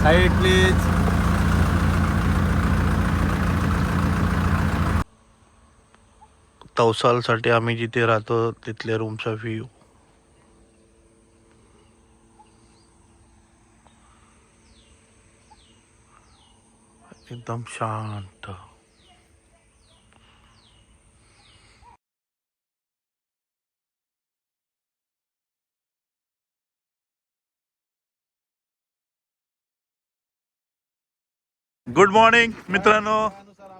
Side please. तवसालसाठी आम्ही जिथे राहतो तिथल्या रूमचा व्ह्यू एकदम शांत. गुड मॉर्निंग मित्रांनो,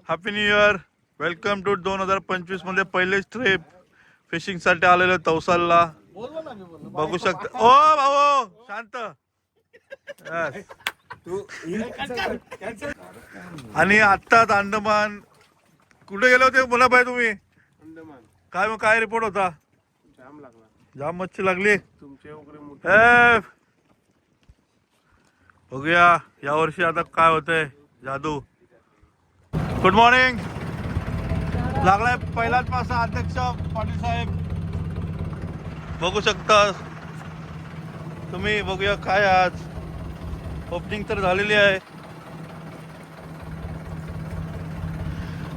happy new year. Welcome to 2025 मध्ये पहिलेच ट्रिप फिशिंग साठी आलेलो तवसालला. बघू शकता. ओ भाऊ शांत. Yes. आणि आत्ताच अंदमान कुठे गेले होते बोला भाई तुम्ही? काय मग काय रिपोर्ट होता? जाम मच्छी लागली. बघूया या वर्षी आता काय होतंय जादू. Good morning. लागलाय पहिलाच मासा. अध्यक्ष पाटील साहेब बघू शकता तुम्ही. बघूया काय आज ओपनिंग तर झालेली आहे.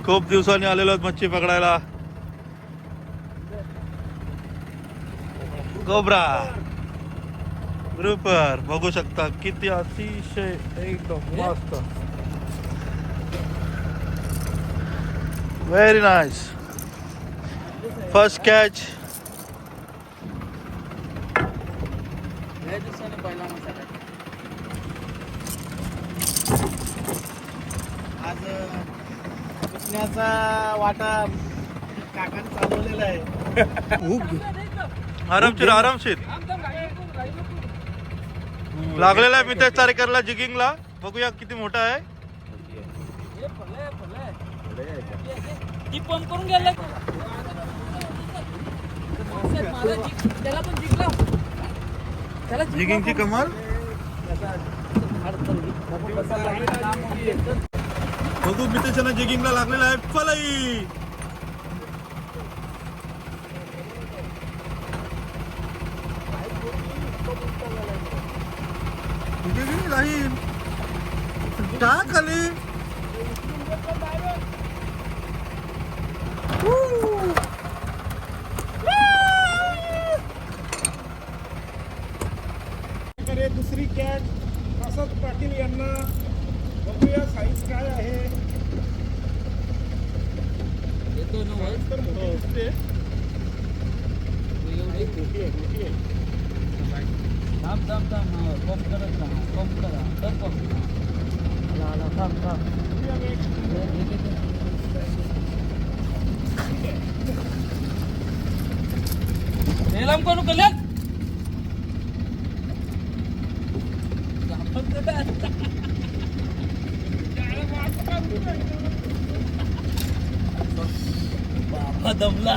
खूप दिवसांनी आलेलो मच्छी पकडायला. कोब्रा ग्रुपर बघू शकता किती अतिशय एकदम मस्त. Very nice. First catch. आज पुसण्याचा वाटा काकाने चालवलेला आहे. आरामशीर आरामशीर लागलेला आहे. मी 3 तारखेला जिगिंगला. बघूया किती मोठा आहे. पंप करून गेला जिगिंगची कमाल. बघू मित्रांनो जिगिंगला लागलेला आहे फलाई. राहील टाक खाली. दुसरी कॅच प्रसाद पाटील यांना. बघूया साईज काय आहे. तर मोठी दिसते. मोठी आहे. थांब थांब थांब पंप करत राहा. पंप करा तर पंप थांब थांब. नेलाम करू कल्याण. बाबा दमला.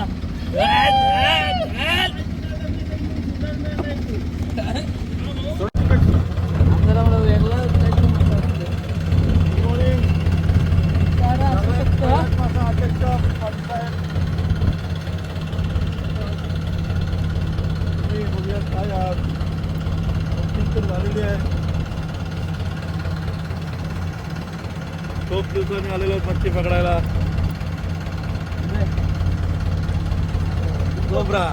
झालेली आहे. खूप दिवसांनी आलेलो मच्छी पकडायला. कोब्रा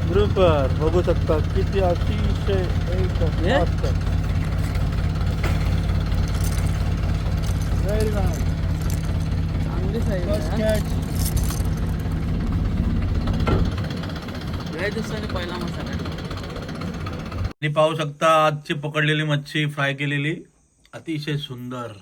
ग्रुपर बघू शकता किती अतिशय एकदम मस्त. Very nice. चांगली साईज फर्स्ट कॅच. लय दिवसांनी पहिला मसाला. पाहू शकता आजची पकडलेली मच्छी फ्राय केलेली अतिशय सुंदर.